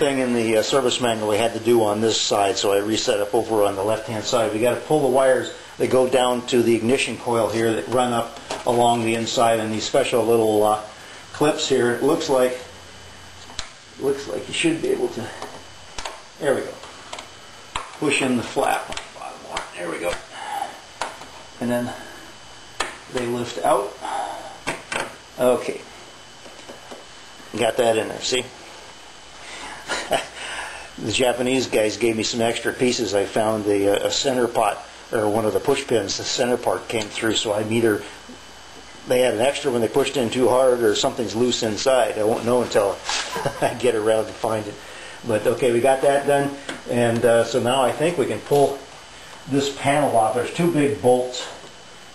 thing in the service manual we had to do on this side, so I reset up over on the left-hand side. We got to pull the wires that go down to the ignition coil here that run up along the inside, and these special little clips here. It looks like you should be able to. There we go. Push in the flap on the bottom one. There we go. And then they lift out. Okay. Got that in there, see? The Japanese guys gave me some extra pieces. I found a center pot, or one of the push pins, the center part came through, so I'm either they had an extra when they pushed in too hard or something's loose inside. I won't know until I get around to find it. But okay, we got that done, and so now I think we can pull this panel off. There's two big bolts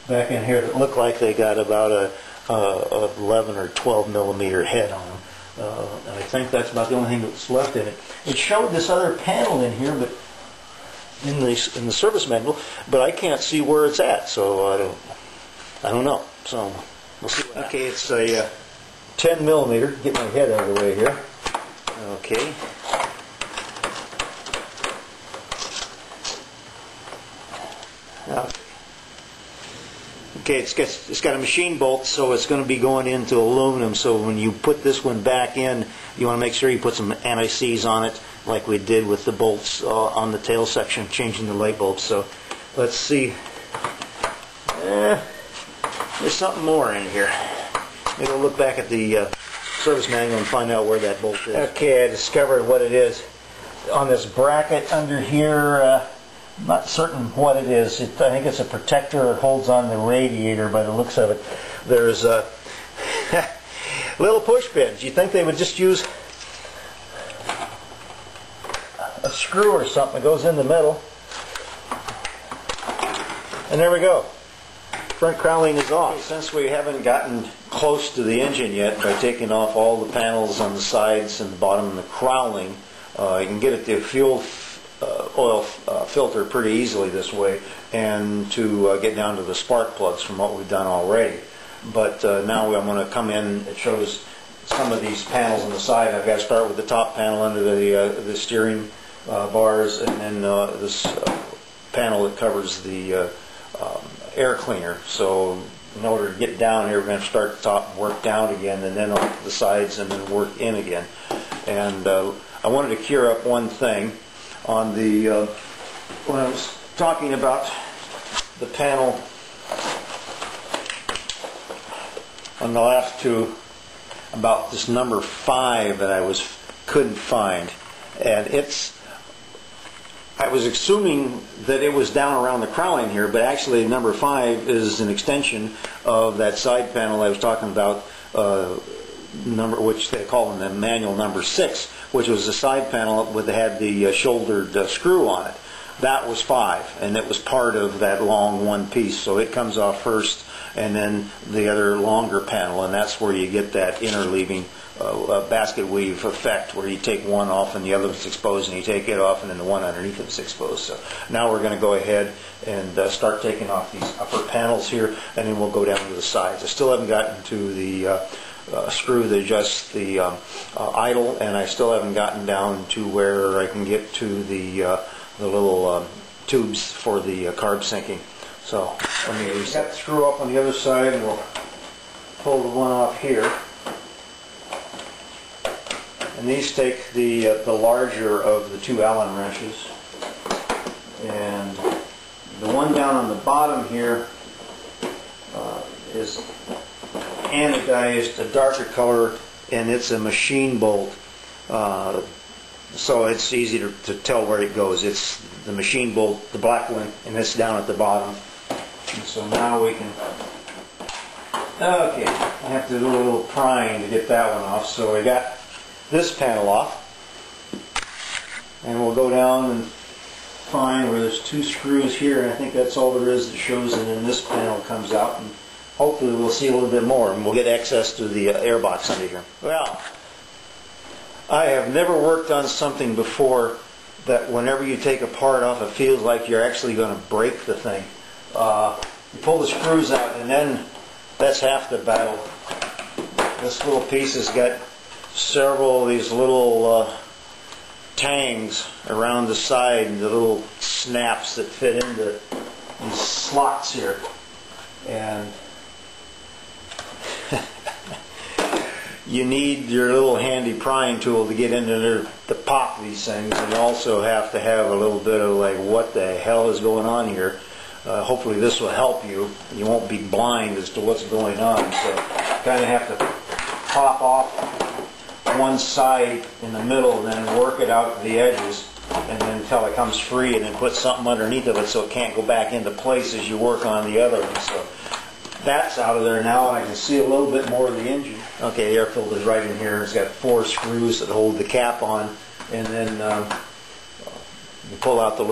back in here that look like they got about a 11 or 12 millimeter head on them. And I think that's about the only thing that's left in it. It showed this other panel in here, but in the service manual, but I can't see where it's at, so I don't know. So we'll see. Okay, it's a 10 millimeter. Get my head out of the way here. Okay. Okay, it's got a machine bolt, so it's going to be going into aluminum. So when you put this one back in, you want to make sure you put some anti-seize on it, like we did with the bolts on the tail section, changing the light bulbs. So let's see. There's something more in here. Maybe we'll look back at the service manual and find out where that bolt is. Okay, I discovered what it is. On this bracket under here, I'm not certain what it is. I think it's a protector. It holds on the radiator by the looks of it. There's little push pins. You think they would just use a screw or something that goes in the middle. And there we go. Front cowling is off. Since we haven't gotten close to the engine yet, by taking off all the panels on the sides and the bottom and the cowling, you can get at the fuel oil filter pretty easily this way, and to get down to the spark plugs from what we've done already. But now I'm going to come in. It shows some of these panels on the side. I've got to start with the top panel under the steering bars, and then this panel that covers the air cleaner. So in order to get down here, we're going to start at the top and work down again, and then on the sides, and then work in again. And I wanted to clear up one thing. On the when I was talking about the panel on the last two, about this number 5 that I couldn't find, and I was assuming that it was down around the cowling here, but actually number 5 is an extension of that side panel I was talking about, which they call in the manual number 6, which was the side panel that had the shouldered screw on it. That was 5, and it was part of that long one piece, so it comes off first, and then the other longer panel, and that's where you get that interleaving basket weave effect, where you take one off and the other one's exposed, and you take it off and then the one underneath it is exposed. So now we're going to go ahead and start taking off these upper panels here, and then we'll go down to the sides. I still haven't gotten to the screw that adjusts the idle, and I still haven't gotten down to where I can get to the little tubes for the carb sinking. So let me reset the screw up on the other side, and we'll pull the one off here. And these take the larger of the 2 Allen wrenches, and the one down on the bottom here is anodized, a darker color, and it's a machine bolt, so it's easy to tell where it goes. It's the machine bolt, the black one, and it's down at the bottom. And so now we can, okay, I have to do a little prying to get that one off. So I got this panel off, and we'll go down and find where there's 2 screws here, and I think that's all there is that shows, and then this panel comes out, and hopefully we'll see a little bit more, and we'll get access to the air box under here. Well, I have never worked on something before that whenever you take a part off, it feels like you're actually going to break the thing. You pull the screws out, and then that's half the battle. This little piece has got several of these little tangs around the side and the little snaps that fit into these slots here. And you need your little handy prying tool to get into there to pop these things, and you also have to have a little bit of like, what the hell is going on here? Hopefully this will help you. You won't be blind as to what's going on. So you kind of have to pop off one side in the middle and then work it out to the edges, and then until it comes free, and then put something underneath of it so it can't go back into place as you work on the other one. So that's out of there now, and I can see a little bit more of the engine. Okay, the air filter's right in here. It's got 4 screws that hold the cap on, and then you pull out the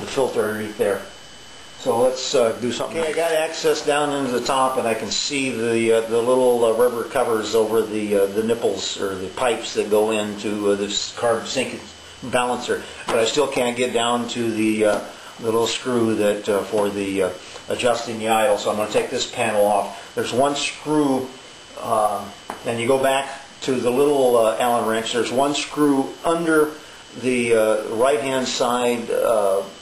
filter underneath there. So let's do something. Okay, I got access down into the top, and I can see the little rubber covers over the nipples or the pipes that go into this carb sync balancer, but I still can't get down to the little screw that for the adjusting the idle. So I'm going to take this panel off. There's one screw, and you go back to the little Allen wrench. There's one screw under the right hand side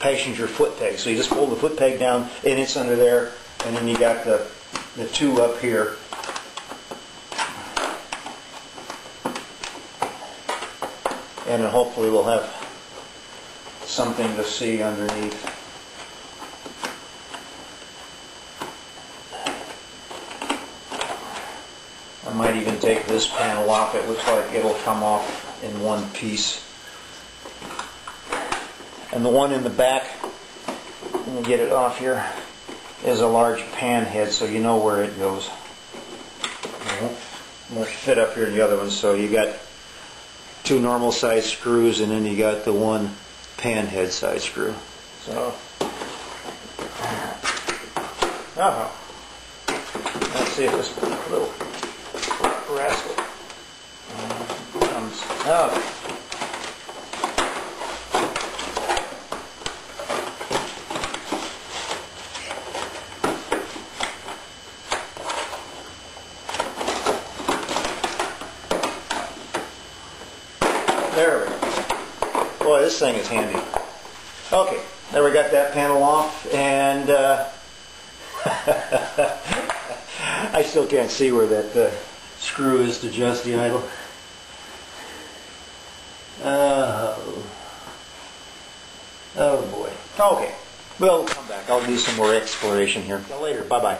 passenger foot peg. So you just pull the foot peg down and it's under there, and then you got the 2 up here. And then hopefully we'll have something to see underneath. I might even take this panel off. It looks like it'll come off in one piece. And the one in the back, let me get it off here, is a large pan head, so you know where it goes. It won't fit up here in the other one. So you got 2 normal size screws, and then you got the 1 pan head size screw. So, let's see if this little rascal comes out. There we go. Boy, this thing is handy. Okay, there we got that panel off, and I still can't see where that screw is to adjust the idle. Oh boy. Okay, we'll come back. I'll do some more exploration here. Till later. Bye-bye.